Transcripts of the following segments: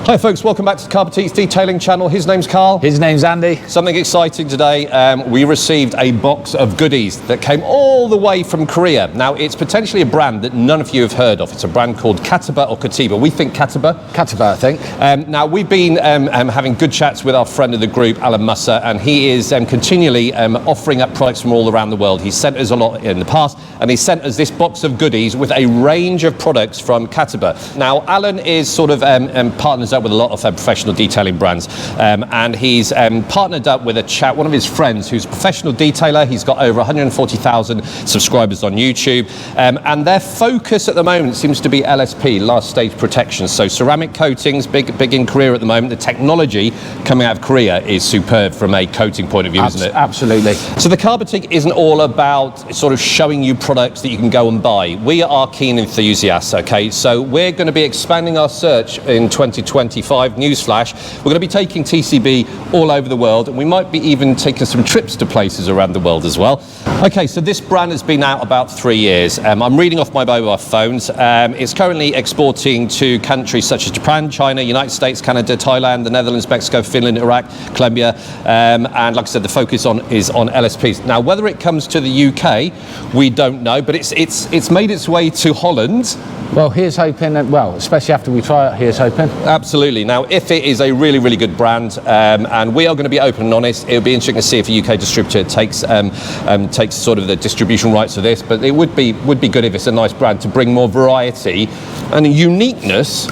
Hi folks, welcome back to the Carpet's Detailing channel. His name's Karl. His name's Andy. Something exciting today. We received a box of goodies that came all the way from Korea. Now, it's potentially a brand that none of you have heard of. It's a brand called Katiba or Katiba. We think Katiba. Katiba, I think. Now, we've been having good chats with our friend of the group, Alan Musser, and he is continually offering up products from all around the world. He's sent us a lot in the past, and he sent us this box of goodies with a range of products from Katiba. Now, Alan is sort of partners up with a lot of professional detailing brands, and he's partnered up with one of his friends who's a professional detailer. He's got over 140,000 subscribers on YouTube, and their focus at the moment seems to be LSP, last stage protection. So ceramic coatings, big in Korea at the moment. The technology coming out of Korea is superb from a coating point of view, isn't it? Absolutely. So the Carpet's isn't all about sort of showing you products that you can go and buy. We are keen enthusiasts, okay? So we're going to be expanding our search in 2025. Newsflash, we're going to be taking TCB all over the world, and we might be even taking some trips to places around the world as well. Okay, so this brand has been out about 3 years. I'm reading off my mobile phones. It's currently exporting to countries such as Japan, China, United States, Canada, Thailand, the Netherlands, Mexico, Finland, Iraq, Colombia, and like I said, the focus is on LSPs. Now, whether it comes to the UK, we don't know, but it's made its way to Holland. Well, here's hoping, especially after we try it, here's hoping. Absolutely. Now, if it is a really, really good brand, and we are going to be open and honest, it'll be interesting to see if a UK distributor takes sort of the distribution rights of this, but it would be good if it's a nice brand to bring more variety and uniqueness.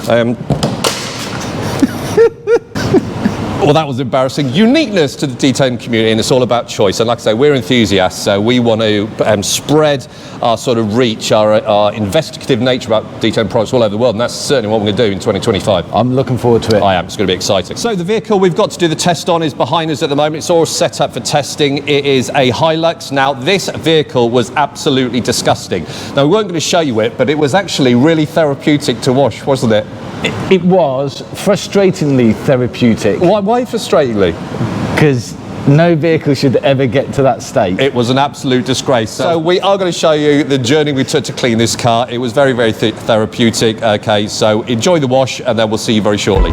Well, that was embarrassing. Uniqueness to the detailing community, and it's all about choice. And like I say, we're enthusiasts, so we want to spread our sort of reach, our investigative nature about detailing products all over the world, and that's certainly what we're going to do in 2025. I'm looking forward to it. I am. It's going to be exciting. So the vehicle we've got to do the test on is behind us at the moment. It's all set up for testing. It is a Hilux. Now, this vehicle was absolutely disgusting. Now, we weren't going to show you it, but it was actually really therapeutic to wash, wasn't it? It was frustratingly therapeutic. Why frustratingly? Because no vehicle should ever get to that state. It was an absolute disgrace. So we are going to show you the journey we took to clean this car. It was very, very therapeutic. Okay, so enjoy the wash, and then we'll see you very shortly.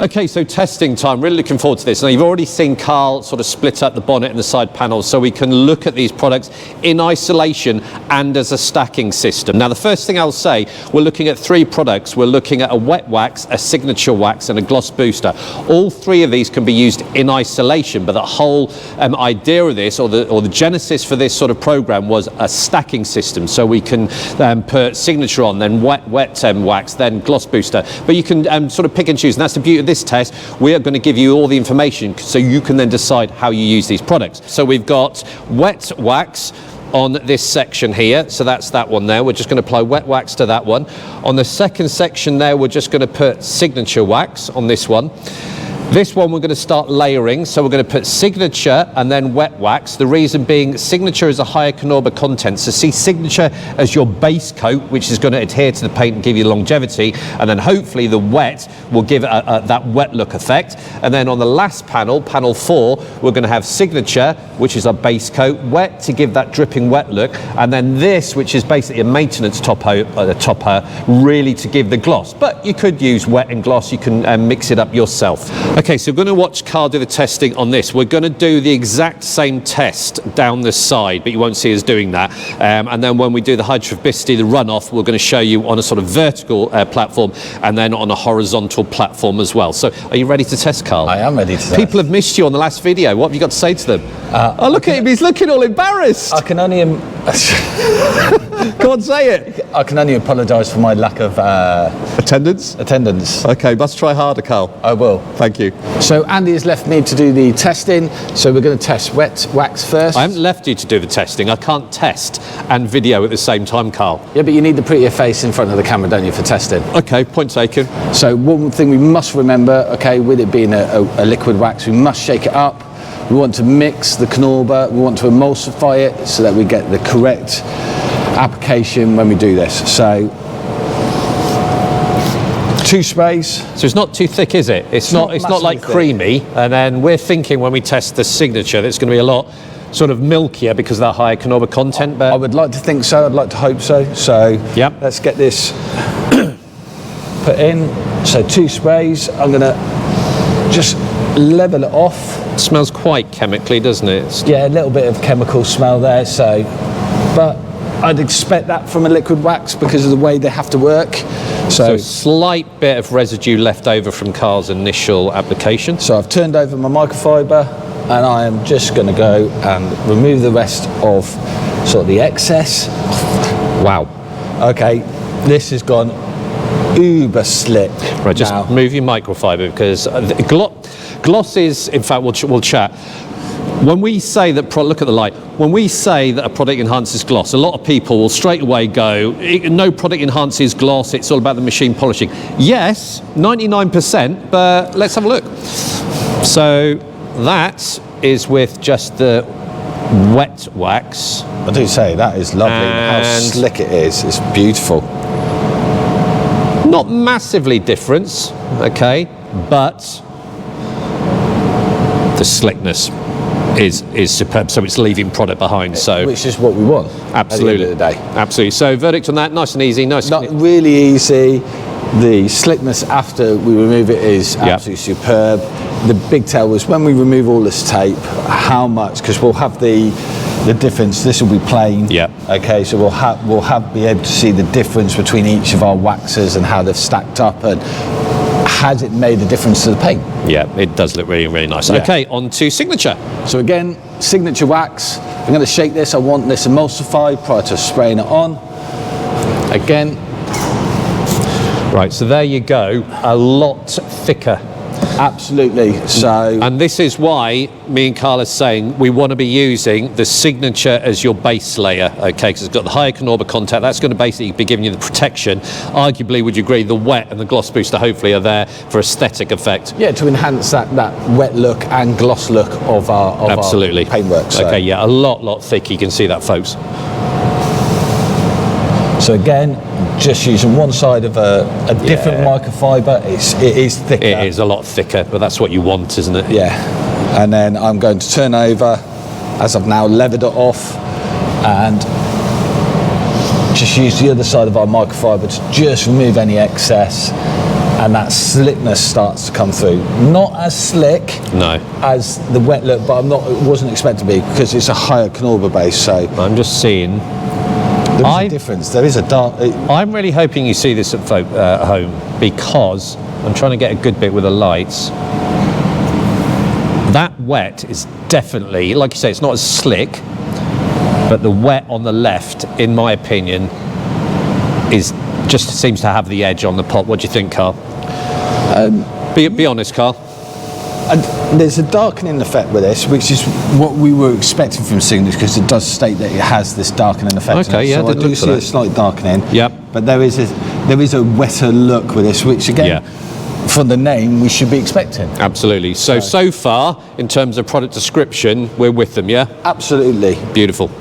Okay, so testing time, really looking forward to this. Now, you've already seen Karl sort of split up the bonnet and the side panels so we can look at these products in isolation and as a stacking system. Now, the first thing I'll say, we're looking at 3 products. We're looking at a wet wax, a signature wax, and a gloss booster. All 3 of these can be used in isolation, but the whole idea of this, or the genesis for this sort of program, was a stacking system. So we can put signature on, then wet wax, then gloss booster. But you can sort of pick and choose, and that's the beauty of this test. We are going to give you all the information so you can then decide how you use these products. So we've got wet wax on this section here, so that's that one there. We're just going to apply wet wax to that one. On the second section there, we're just going to put signature wax on this one. This one we're going to start layering, so we're going to put signature and then wet wax. The reason being, signature is a higher Katiba content, so see signature as your base coat, which is going to adhere to the paint and give you longevity, and then hopefully the wet will give it that wet look effect. And then on the last panel, panel 4, we're going to have signature, which is our base coat, wet to give that dripping wet look, and then this, which is basically a maintenance topper, really to give the gloss. But you could use wet and gloss, you can mix it up yourself. Okay, so we're going to watch Karl do the testing on this. We're going to do the exact same test down the side, but you won't see us doing that. And then when we do the hydrophobicity, the runoff, we're going to show you on a sort of vertical platform and then on a horizontal platform as well. So are you ready to test, Karl? I am ready to test. People have missed you on the last video. What have you got to say to them? Oh, look at him. He's looking all embarrassed. I can only... Go on, say it. I can only apologise for my lack of... Attendance? Attendance. Okay, must try harder, Karl. I will. Thank you. So Andy has left me to do the testing, so we're going to test wet wax first. I haven't left you to do the testing. I can't test and video at the same time, Karl. Yeah, but you need the prettier face in front of the camera, don't you, for testing? Okay, point taken. So one thing we must remember, okay, with it being a liquid wax, we must shake it up. We want to mix the Katiba, we want to emulsify it so that we get the correct application when we do this. So 2 sprays. So it's not too thick, is it? It's not like creamy. And then we're thinking when we test the signature that it's going to be a lot sort of milkier because of that higher Katiba content. But I would like to think so. I'd like to hope so. So yep. Let's get this put in. So 2 sprays. I'm going to just level it off. It smells quite chemically, doesn't it? Yeah, a little bit of chemical smell there. So, but I'd expect that from a liquid wax because of the way they have to work. So a slight bit of residue left over from Karl's initial application. So I've turned over my microfiber and I am just going to go and remove the rest of sort of the excess. Wow. Okay, this has gone uber slick. Right, just move your microfiber because gloss is, in fact, we'll chat. When we say that, look at the light, when we say that a product enhances gloss, a lot of people will straight away go, no product enhances gloss, it's all about the machine polishing. Yes, 99%, but let's have a look. So that is with just the wet wax. I do say, that is lovely. How slick it is, it's beautiful. Not massively different, okay, but the slickness is superb, so it's leaving product behind. So which is what we want. Absolutely. At the end of the day. Absolutely. So verdict on that, nice and easy, nice. Not really easy. The slickness after we remove it is absolutely superb. The big tell was when we remove all this tape, how much, because we'll have the difference. This will be plain. Yeah. Okay, so we'll be able to see the difference between each of our waxes and how they've stacked up, and has it made a difference to the paint? Yeah, it does look really, really nice. Yeah. Okay, on to signature. So again, signature wax. I'm going to shake this. I want this emulsified prior to spraying it on. Again. Right, so there you go. A lot thicker. Absolutely. So, and this is why me and Karl are saying we want to be using the signature as your base layer, okay, because it's got the higher Katiba content. That's going to basically be giving you the protection. Arguably, would you agree, the wet and the gloss booster hopefully are there for aesthetic effect? Yeah, to enhance that wet look and gloss look of our paintwork. So. Okay, yeah, a lot thick. You can see that, folks. So again, just using one side of a different microfiber, it is thicker. It is a lot thicker, but that's what you want, isn't it? Yeah. And then I'm going to turn over as I've now levered it off and just use the other side of our microfiber to just remove any excess. and that slickness starts to come through. Not as slick No. as the wet look, but wasn't expected to be, because it's a higher Knorber base. So I'm just seeing. there is a difference. There is a dark. I'm really hoping you see this at home, because I'm trying to get a good bit with the lights. That wet is definitely, like you say, it's not as slick, but the wet on the left, in my opinion, just seems to have the edge on the pot. What do you think, Karl? Be honest, Karl. And there's a darkening effect with this, which is what we were expecting from Signature, because it does state that it has this darkening effect. Okay, yeah, so I do see a slight darkening. Yep. But there is a wetter look with this, which again, for the name, we should be expecting. Absolutely. So far, in terms of product description, we're with them, yeah? Absolutely. Beautiful.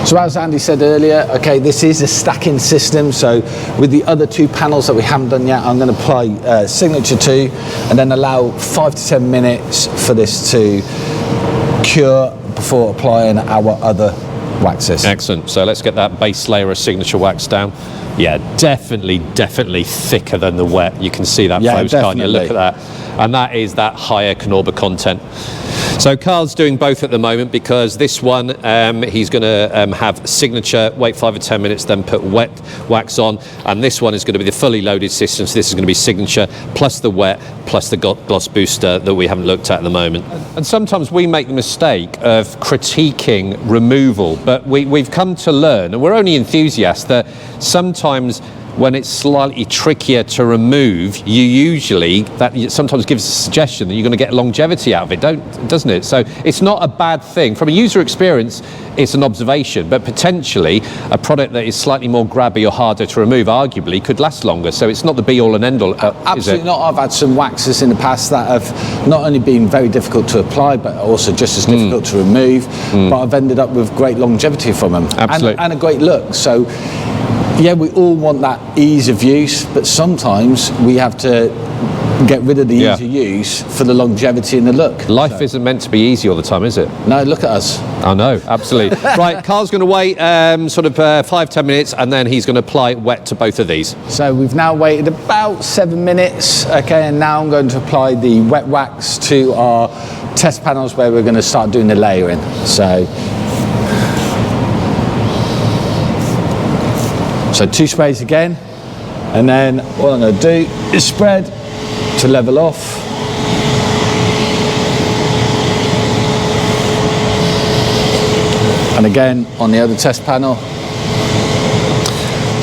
So as Andy said earlier, okay, this is a stacking system. So with the other 2 panels that we haven't done yet, I'm going to apply Signature 2 and then allow 5 to 10 minutes for this to cure before applying our other waxes. Excellent. So let's get that base layer of Signature Wax down. Yeah, definitely thicker than the wet. You can see that flows, can't you? Look at that. And that is that higher Knorber content. So Karl's doing both at the moment, because this one he's going to have Signature, wait 5 or 10 minutes, then put wet wax on, and this one is going to be the fully loaded system. So this is going to be Signature plus the wet plus the gloss booster that we haven't looked at the moment. And sometimes we make the mistake of critiquing removal, but we've come to learn, and we're only enthusiasts, that sometimes when it's slightly trickier to remove, that sometimes gives a suggestion that you're going to get longevity out of it, doesn't it? So it's not a bad thing. From a user experience, it's an observation, but potentially a product that is slightly more grabby or harder to remove arguably could last longer. So it's not the be all and end all. Absolutely not. I've had some waxes in the past that have not only been very difficult to apply, but also just as difficult to remove, but I've ended up with great longevity from them. Absolutely. And a great look. So yeah, we all want that ease of use, but sometimes we have to get rid of the ease of use for the longevity and the look. Life isn't meant to be easy all the time, is it? No, look at us. I know, absolutely. Right, Karl's going to wait 5-10 minutes, and then he's going to apply wet to both of these. So we've now waited about 7 minutes, okay, and now I'm going to apply the wet wax to our test panels where we're going to start doing the layering. So 2 sprays again, and then what I'm going to do is spread to level off. And again on the other test panel.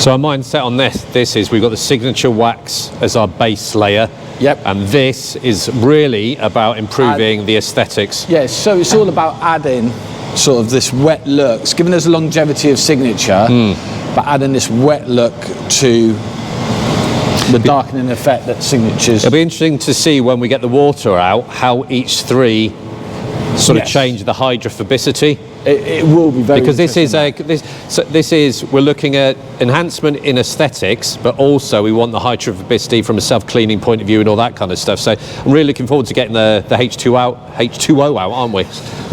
So our mindset on this is we've got the Signature Wax as our base layer. Yep. And this is really about improving the aesthetics. Yes, so it's all about adding sort of this wet look. It's giving us a longevity of Signature, but adding this wet look to the darkening effect that Signatures. It'll be interesting to see when we get the water out how each 3 sort of change the hydrophobicity. It will be very, because this is we're looking at enhancement in aesthetics, but also we want the hydrophobicity from a self-cleaning point of view and all that kind of stuff. So I'm really looking forward to getting the H2O out, aren't we?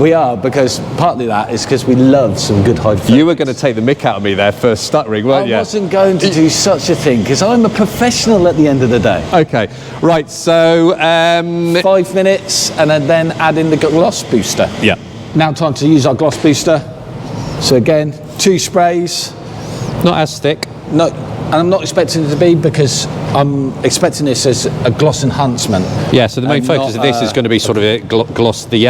We are, because partly that is because we love some good hydrophobics. You were going to take the mick out of me there for stuttering, weren't you? I wasn't going to do such a thing, because I'm a professional at the end of the day. Okay, right, so 5 minutes, and then add in the gloss booster. Yeah. Now time to use our gloss booster. So again, 2 sprays. Not as thick. No, and I'm not expecting it to be, because I'm expecting this as a gloss enhancement. Yeah, so the main focus of this is going to be sort of a gloss. The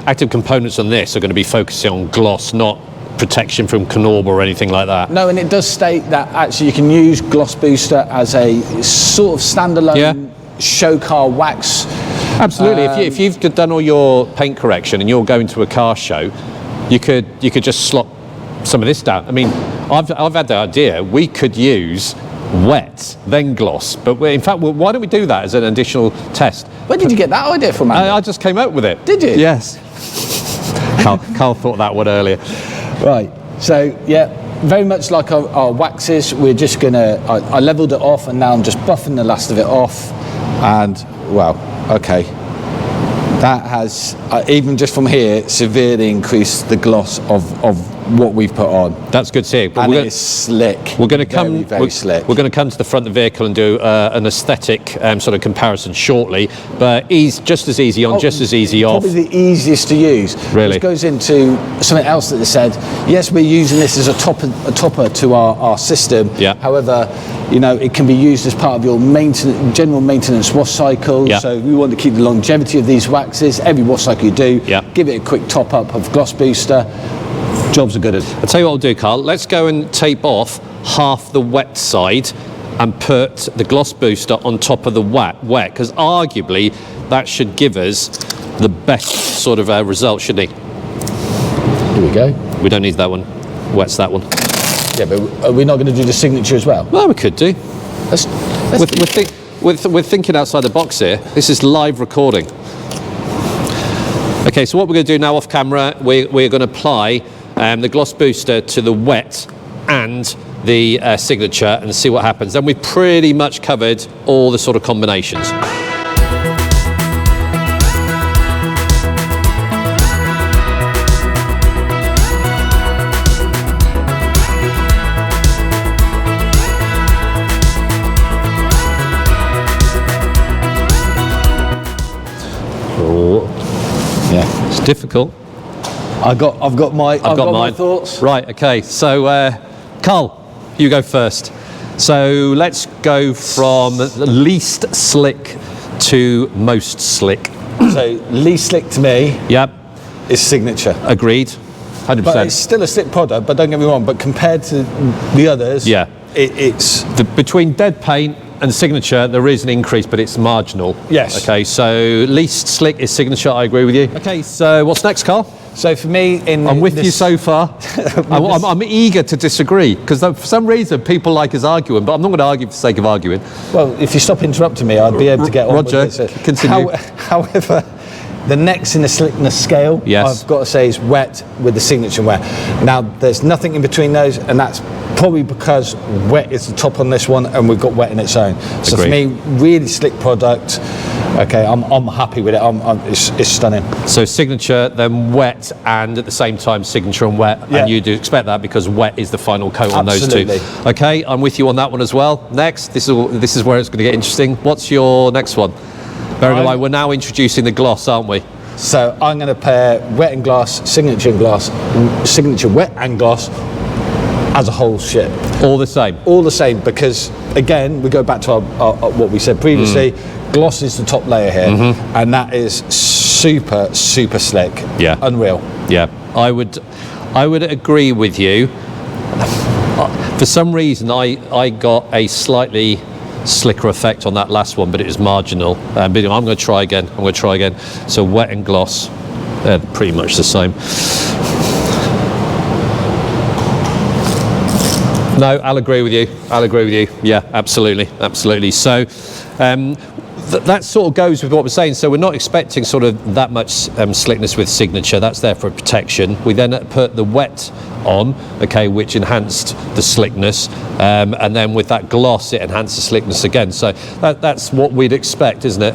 active components on this are going to be focusing on gloss, not protection from Knorber or anything like that. No, and it does state that actually you can use gloss booster as a sort of standalone show car wax. Absolutely. If you've done all your paint correction and you're going to a car show, you could just slot some of this down. I mean, I've had the idea we could use wet then gloss, but in fact, why don't we do that as an additional test? Where did you get that idea from, Andy? I just came up with it. Did you? Yes. Karl thought that one earlier. Right. So yeah, very much like our waxes, we're just gonna. I leveled it off, and now I'm just buffing the last of it off, and well. Okay, that has, even just from here, severely increased the gloss of what we've put on. That's good to see. But And it's slick. We're going to come. very slick. We're going to come to the front of the vehicle and do an aesthetic sort of comparison shortly. But just as easy on, just as easy off. Probably the easiest to use. Really? Which goes into something else that they said. Yes, we're using this as a topper to our system. Yeah. However, you know, it can be used as part of your general maintenance wash cycle. Yeah. So we want to keep the longevity of these waxes. Every wash cycle you do, Yeah. give it a quick top up of gloss booster. Jobs are good at. I'll tell you what I'll do, Carl. Let's go and tape off half the wet side and put the gloss booster on top of the wet, because arguably that should give us the best sort of result, shouldn't it? Here we go. We don't need that one. Wet's that one. Yeah, but are we not going to do the signature as well? Well, we could do. Let's We're thinking outside the box here. This is live recording. Okay, so what we're going to do now off camera, we're going to apply the gloss booster to the wet and the signature and see what happens. Then we've pretty much covered all the sort of combinations. Yeah, It's difficult. I've got my mine. thoughts. Right, okay, so Karl, you go first. So let's go from least slick to most slick. So least slick to me Yep, is signature. agreed, 100%. But it's still a slick product, but don't get me wrong, but compared to the others, Yeah. it's Between dead paint and signature, there is an increase, but it's marginal. Yes. Okay, so least slick is signature, I agree with you. Okay, so what's next, Karl? so for me I'm with you so far. I'm eager to disagree, because for some reason people like us arguing, but I'm not going to argue for the sake of arguing. Well, if you stop interrupting me, I'd be able to get on Roger, with it. continue. However, the next in the slickness scale, Yes. I've got to say, is wet with the signature wet. Now, there's nothing in between those, and that's probably because wet is the top on this one, and we've got wet in its own. So for Agreed. me, really slick product. Okay, I'm happy with it. It's stunning. So signature, then wet, and at the same time signature and wet. Yeah. And you do expect that because wet is the final coat on those two. Absolutely. Okay, I'm with you on that one as well. Next, this is where it's going to get interesting. What's your next one? Bearing in mind, we're now introducing the gloss, aren't we? So I'm going to pair wet and gloss, signature wet and gloss as a whole ship. All the same. All the same, because again, we go back to our what we said previously. Gloss is the top layer here, and that is super slick. Yeah. Unreal. Yeah, I would agree with you. For some reason, I got a slightly slicker effect on that last one, but it was marginal. But I'm going to try again. So wet and gloss, they're pretty much the same. No, I'll agree with you. Yeah, absolutely. So that sort of goes with what we're saying. So we're not expecting sort of that much slickness with signature. That's there for protection. We then put the wet on, okay, which enhanced the slickness, and then with that gloss, it enhanced the slickness again. So that's what we'd expect, isn't it?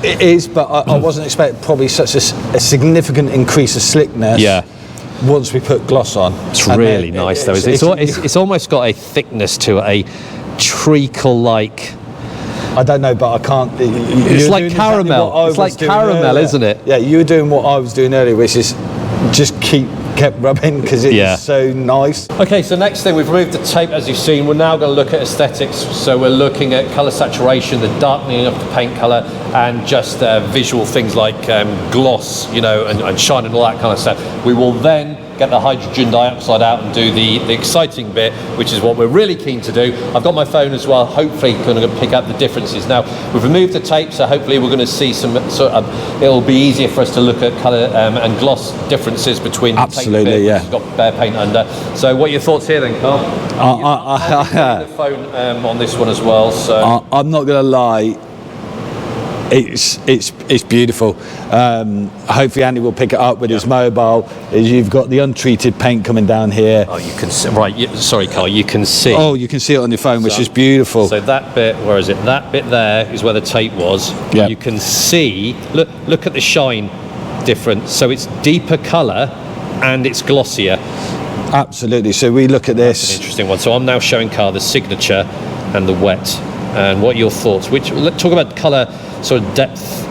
It is, but I wasn't expecting probably such a significant increase of slickness. Yeah. Once we put gloss on. It's really nice, though. It's almost got a thickness to it, a treacle-like. I don't know, but I can't. It's like caramel. It's like caramel, isn't it? Yeah, you were doing what I was doing earlier, which is just kept rubbing because it's so nice. Okay, so next thing, we've removed the tape, as you've seen. We're now going to look at aesthetics. So we're looking at colour saturation, the darkening of the paint colour, and just visual things like gloss, and shine and all that kind of stuff. We will then get the hydrogen dioxide out and do the exciting bit, which is what we're really keen to do. I've got my phone as well, hopefully going to pick up the differences. Now, we've removed the tape, so hopefully we're going to see some it'll be easier for us to look at colour and gloss differences between the tape bit, which has got bare paint under. So what are your thoughts here then, Karl? I'm the phone on this one as well. So I'm not going to lie. It's beautiful. Hopefully Andy will pick it up with his mobile. You've got the untreated paint coming down here. Oh, you can see, right. Sorry, Karl, you can see. Oh, you can see it on your phone, which is beautiful. So that bit, where is it? That bit there is where the tape was. Yeah. You can see, look at the shine difference. So it's deeper colour and it's glossier. Absolutely. So we look at this. Interesting one. So I'm now showing Karl the signature and the wet. And what are your thoughts? Let's talk about colour, sort of depth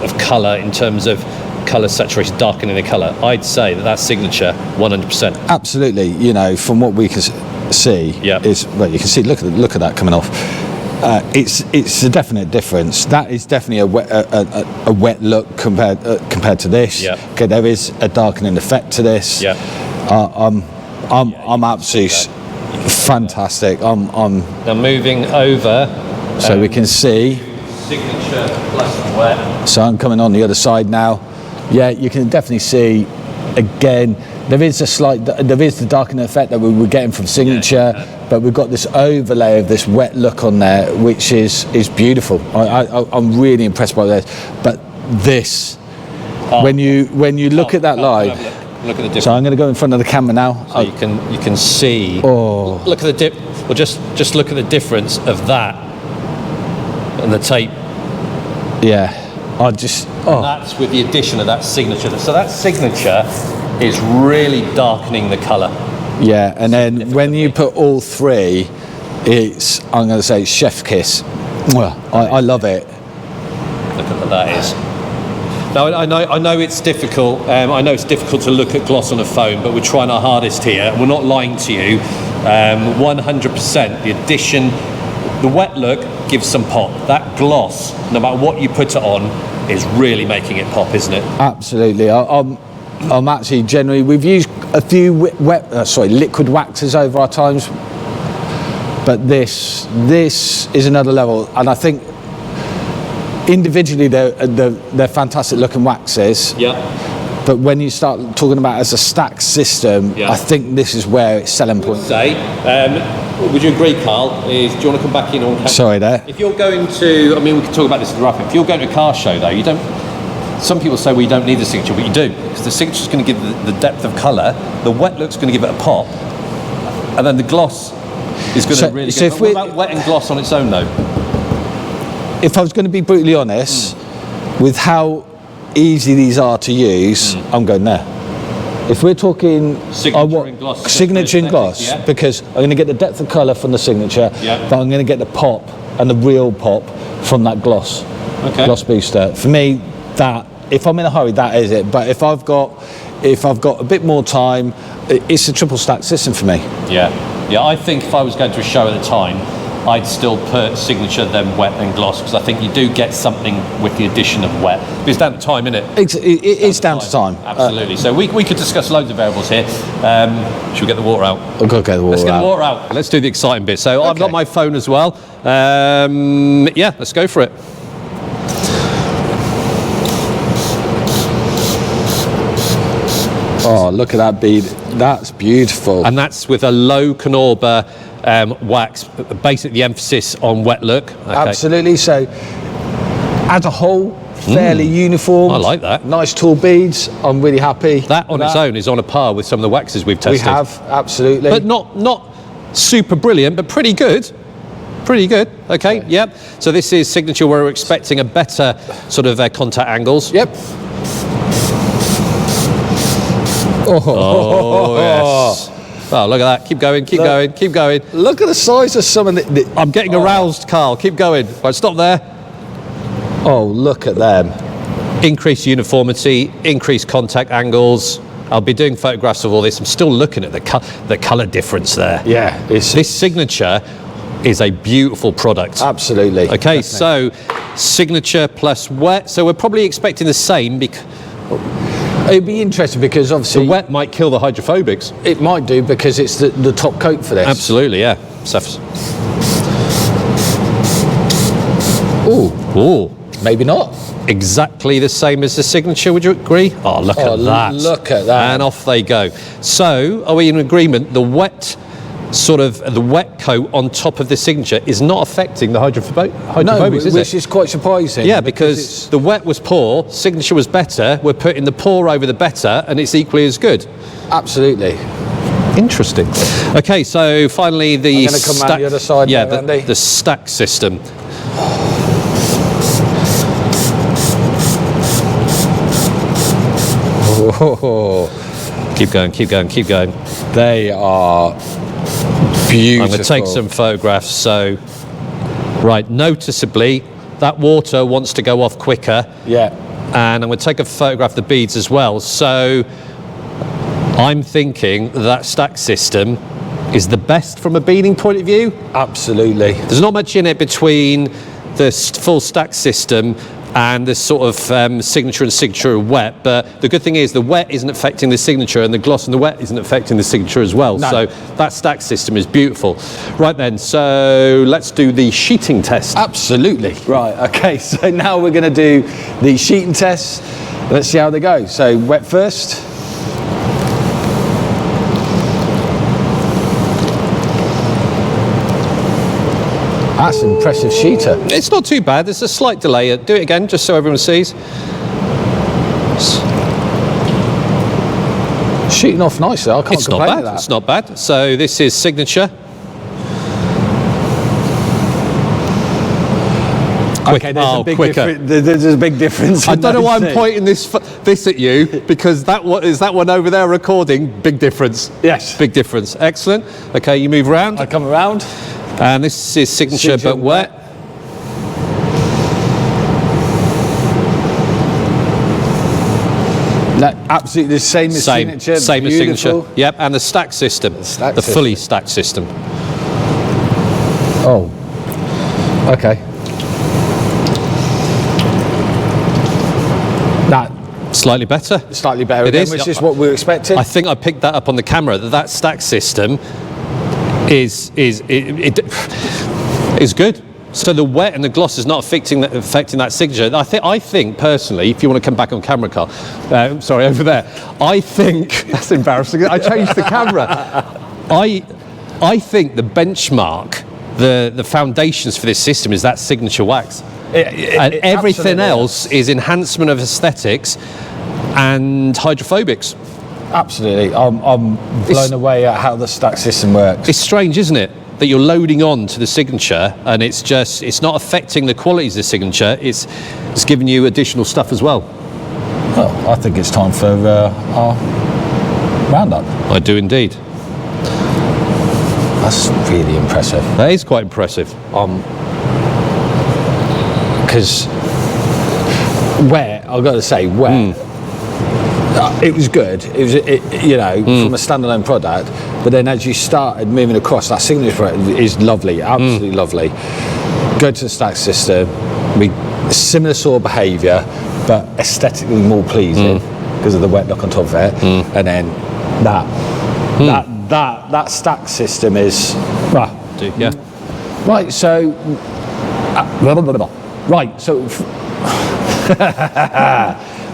of colour in terms of colour saturation, darkening the colour. I'd say that signature 100%. Absolutely. You know, from what we can see, is well, you can see. Look at that coming off. It's a definite difference. That is definitely a wet look compared to this. Yeah. Okay, there is a darkening effect to this. Yeah. I'm absolutely fantastic. Now moving over. So we can see. Signature plus wet. So I'm coming on the other side now. Yeah, you can definitely see. Again, there is the darkening effect that we were getting from signature, but we've got this overlay of this wet look on there, which is beautiful. I'm really impressed by this. But this, when you look at that live, look at the difference. So I'm going to go in front of the camera now. So you can see. Oh, look at the dip. Well, just look at the difference of that and the tape. Yeah, And that's with the addition of that signature. So that signature is really darkening the colour. Yeah, and then when you put all three, I'm going to say chef kiss. I love it. Look at what that is. Now I know it's difficult. I know it's difficult to look at gloss on a phone, but we're trying our hardest here. We're not lying to you. 100%. The addition, the wet look gives some pop. That gloss, no matter what you put it on, is really making it pop, isn't it? Absolutely. I'm actually generally, we've used a few liquid waxes over our times, but this is another level, and I think individually they're fantastic looking waxes. Yeah. But when you start talking about as a stack system, I think this is where it's selling point. Would you agree, Karl? Do you want to come back in on camera? Sorry there. If you're going to, we can talk about this in the wrap-up. If you're going to a car show though, you don't. Some people say we don't need the signature, but you do, because the signature is going to give the depth of colour. The wet look's going to give it a pop, and then the gloss is going to really. So what about wet and gloss on its own though? If I was going to be brutally honest, with how easy these are to use, I'm going there. If we're talking signature and gloss, because I'm going to get the depth of colour from the signature, but I'm going to get the pop and the real pop from that gloss booster. For me, that if I'm in a hurry, that is it. But if I've got a bit more time, it's a triple stack system for me. Yeah. I think if I was going to a show at the time, I'd still put signature, then wet, then gloss, because I think you do get something with the addition of wet. But it's down to time, isn't it? It's down to time. Absolutely. So we could discuss loads of variables here. Should we get the water out? I've got to get the water out. Let's get the water out. Let's do the exciting bit. So I've got my phone as well. Let's go for it. Oh, look at that bead. That's beautiful. And that's with a low Katiba wax, basically the emphasis on wet look. Okay. Absolutely. So, as a whole, fairly uniform. I like that. Nice tall beads. I'm really happy. That on its own is on a par with some of the waxes we've tested. We have, absolutely. But not super brilliant, but pretty good. Pretty good. Okay. Yep. So this is signature where we're expecting a better sort of contact angles. Yep. Oh, yes. Oh, look at that. Keep going, keep going. Look at the size of some of the... I'm getting aroused, Karl. Keep going. Right, stop there. Oh, look at them. Increased uniformity, increased contact angles. I'll be doing photographs of all this. I'm still looking at the colour difference there. Yeah. This signature is a beautiful product. Absolutely. Okay, definitely. So signature plus wet. So we're probably expecting the same because... It'd be interesting because obviously... The wet might kill the hydrophobics. It might do because it's the top coat for this. Absolutely, yeah. Ooh. Maybe not. Exactly the same as the signature, would you agree? Oh, look at that. Look at that. And off they go. So, are we in agreement? The wet coat on top of the signature is not affecting the hydrophobics, is it? Which is quite surprising. Yeah, because the wet was poor, signature was better, we're putting the poor over the better, and it's equally as good. Absolutely. Interesting. Okay, so finally the I'm going to come around the other side there, Andy. The stack system. Oh. Keep going. They are beautiful. I'm going to take some photographs. So, right, noticeably, that water wants to go off quicker. Yeah. And I'm going to take a photograph of the beads as well. So, I'm thinking that stack system is the best from a beading point of view. Absolutely. There's not much in it between the full stack system and this sort of signature and signature wet, but the good thing is the wet isn't affecting the signature and the gloss and the wet isn't affecting the signature as well. No. So that stack system is beautiful. Right then, so let's do the sheeting test. Absolutely. Right, okay, so now we're going to do the sheeting test. Let's see how they go. So wet first. That's an impressive sheeter. It's not too bad. There's a slight delay. Do it again, just so everyone sees. Shooting off nicely. I can't It's not complain with bad. that. It's not bad. So this is signature. Okay, there's a big quicker. there's a big difference. I in don't know those why I'm two. pointing this at you, because that one is that one over there recording. Big difference. Yes. Big difference. Excellent. Okay, you move around. I come around. And this is signature but wet. No, absolutely the same as signature. Same as Beautiful. signature. Yep, and the stack system. The fully stacked system. Oh. Okay. That Slightly better. slightly better It again, is. which is what we were expecting. I think I picked that up on the camera. That stack system is good. So the wet and the gloss is not affecting that signature. I think personally, if you want to come back on camera, Karl, sorry, over there. I think that's embarrassing. I changed the camera. I think the benchmark, the foundations for this system is that signature wax, and everything else is enhancement of aesthetics and hydrophobics. Absolutely. I'm blown away at how the stack system works. It's strange, isn't it, that you're loading on to the signature and it's not affecting the qualities of the signature, it's giving you additional stuff as well. Well, I think it's time for our roundup. I do indeed. That's really impressive. That is quite impressive. Because wet, I've got to say, wet. It was good. It was, from a standalone product. But then as you started moving across, that signature is lovely, absolutely lovely. Go to the stack system. Similar sort of behaviour, but aesthetically more pleasing because of the wet look on top of it. And then that stack system is Yeah. right. So right. So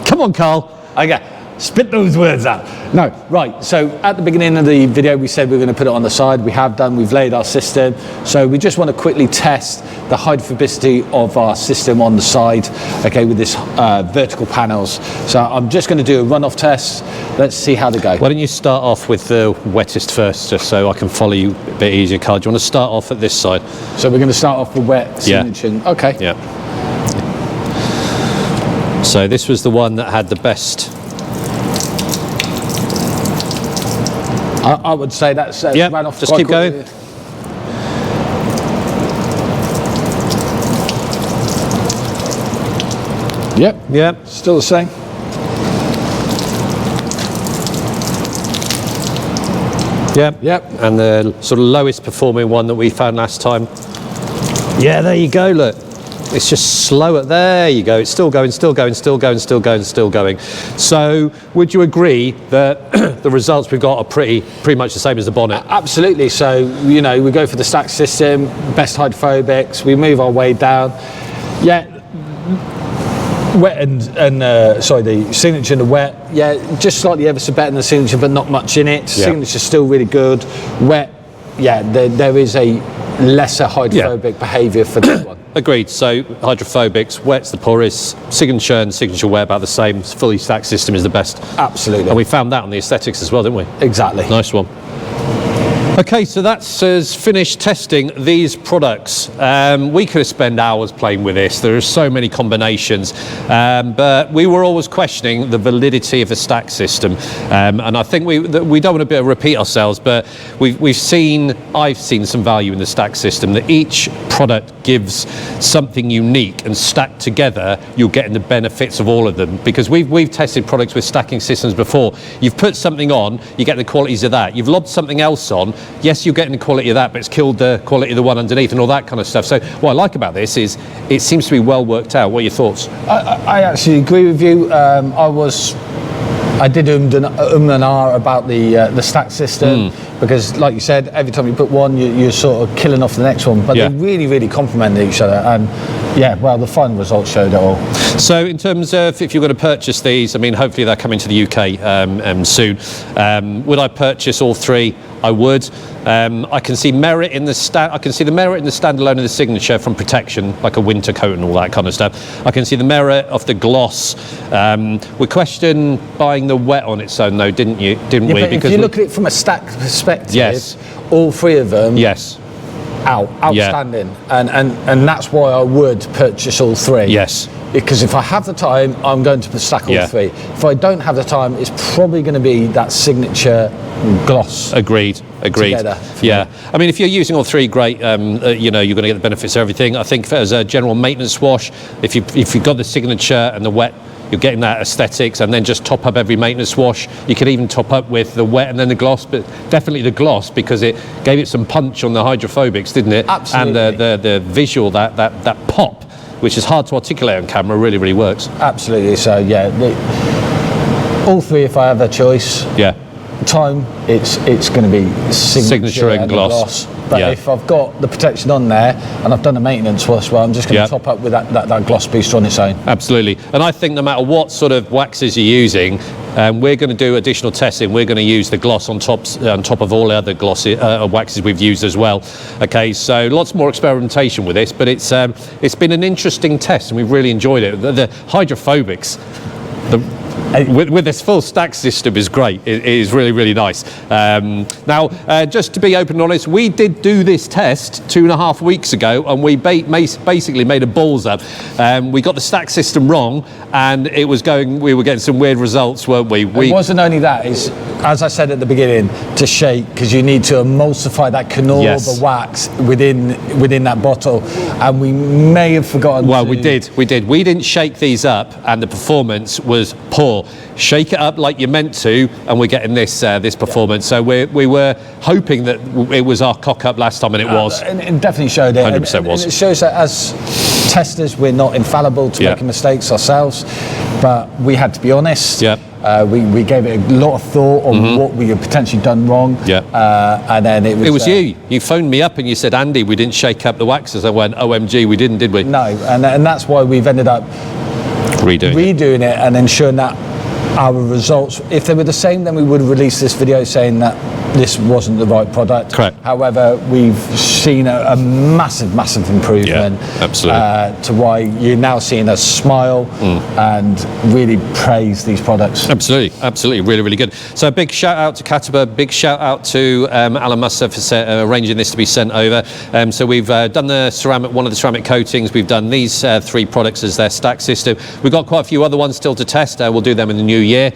Come on, Karl. okay. Spit those words out. No, right. So at the beginning of the video, we said we were going to put it on the side. We have done. We've laid our system. So we just want to quickly test the hydrophobicity of our system on the side, okay, with this vertical panels. So I'm just going to do a runoff test. Let's see how they go. Why don't you start off with the wettest first, just so I can follow you a bit easier, Karl. Do you want to start off at this side? So we're going to start off with wet signature. Yeah. Okay. Yeah. So this was the one that had the best. I would say that's Yeah, ran off just quite keep going. quickly. Yep. Yeah. Still the same. Yeah. Yep. And the sort of lowest performing one that we found last time. Yeah, there you go, look. It's just slower. There you go. It's still going, still going, still going, still going, still going. So would you agree that the results we've got are pretty much the same as the bonnet? Absolutely. So, we go for the stack system, best hydrophobics, we move our way down. Yeah, wet and the signature and the wet, yeah, just slightly ever so better than the signature, but not much in it. Yeah. Signature's still really good. Wet, yeah, there is a lesser hydrophobic behaviour for that one. Agreed. So hydrophobics, wet's the poorest, signature and signature wet about the same. Fully stacked system is the best. Absolutely. And we found that on the aesthetics as well, didn't we? Exactly. Nice one. Okay, so that's us finished testing these products. We could spend hours playing with this. There are so many combinations, but we were always questioning the validity of the stack system. And I think we don't want to repeat ourselves, but I've seen some value in the stack system, that each product gives something unique, and stacked together, you're getting the benefits of all of them. Because we've tested products with stacking systems before. You've put something on, you get the qualities of that. You've lobbed something else on, yes, you're getting the quality of that, but it's killed the quality of the one underneath and all that kind of stuff. So what I like about this is it seems to be well worked out. What are your thoughts? I actually agree with you. I did and ah about the stack system, because like you said, every time you put one, you're sort of killing off the next one, but they really complement each other, and yeah, well, the final results showed it all. So in terms of if you're going to purchase these, I mean, hopefully they're coming to the UK soon. Would I purchase all three? I would. I can see merit in the I can see the merit in the standalone and the signature from protection, like a winter coat and all that kind of stuff. I can see the merit of the gloss. We questioned buying the wet on its own, though, didn't we? But because if you look at it from a stack perspective, yes, all three of them, yes, outstanding, and that's why I would purchase all three. Yes. Because if I have the time, I'm going to stack all three. If I don't have the time, it's probably going to be that signature gloss. Agreed. Together. Yeah. I mean, if you're using all three, great. You know, you're going to get the benefits of everything. I think as a general maintenance wash, if you've got the signature and the wet, you're getting that aesthetics, and then just top up every maintenance wash. You could even top up with the wet and then the gloss, but definitely the gloss, because it gave it some punch on the hydrophobics, didn't it? Absolutely. And the visual, that pop, which is hard to articulate on camera, really works. Absolutely. So yeah, all three, if I have a choice. Yeah. Time, it's going to be signature and gloss. But if I've got the protection on there and I've done a maintenance wash, well, I'm just going to top up with that gloss booster on its own. Absolutely. And I think no matter what sort of waxes you're using, we're going to do additional testing. We're going to use the gloss on top of all the other glossy waxes we've used as well. Okay, so lots more experimentation with this, but it's been an interesting test, and we've really enjoyed it. The hydrophobics, with this full stack system is great. It is really nice. Now, just to be open and honest, we did do this test 2.5 weeks ago, and we basically made a balls up. We got the stack system wrong, and we were getting some weird results, weren't we? It wasn't only that, it's, as I said at the beginning, to shake, because you need to emulsify that Katiba wax within that bottle, and we may have forgotten. Well, we did. We didn't shake these up, and the performance was poor. Shake it up like you're meant to, and we're getting this performance. So we were hoping that it was our cock up last time, and it was. And it definitely showed it. 100% was. And it shows that as testers, we're not infallible to making mistakes ourselves, but we had to be honest. Yeah. We gave it a lot of thought on what we had potentially done wrong. Yeah. And then it was you. You phoned me up and you said, Andy, we didn't shake up the waxes. I went, OMG, we didn't, did we? No, and that's why we've ended up redoing it and ensuring that our results, if they were the same, then we would have released this video saying that this wasn't the right product. Correct. However, we've seen a massive improvement. Yeah, absolutely. To why you're now seeing us smile and really praise these products. Absolutely, really good. So a big shout out to Katiba, big shout out to Alan Musser for arranging this to be sent over. So we've done one of the ceramic coatings. We've done these three products as their stack system. We've got quite a few other ones still to test. We'll do them in the new year.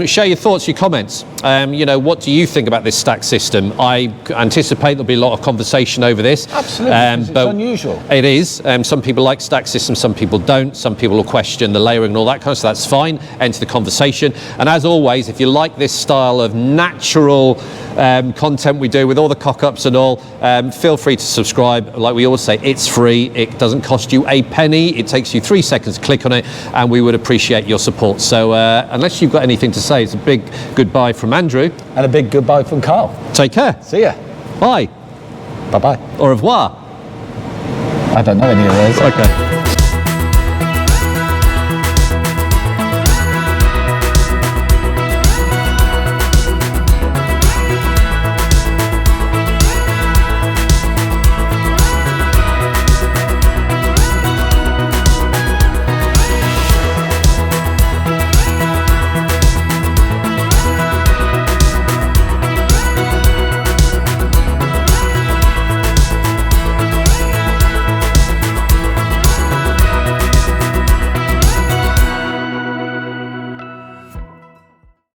Share your thoughts, your comments. What do you think about this stack system? I anticipate there'll be a lot of conversation over this. Absolutely, but it's unusual. It is. Some people like stack systems, some people don't. Some people will question the layering and all that kind of stuff. That's fine. Enter the conversation. And as always, if you like this style of natural content we do with all the cock-ups and all, feel free to subscribe. Like we always say, it's free. It doesn't cost you a penny. It takes you 3 seconds to click on it, and we would appreciate your support. So unless you've got anything to say, it's a big goodbye from Andrew. And a big goodbye from Karl. Take care. See ya. Bye. Bye-bye. Au revoir. I don't know any of those. Okay.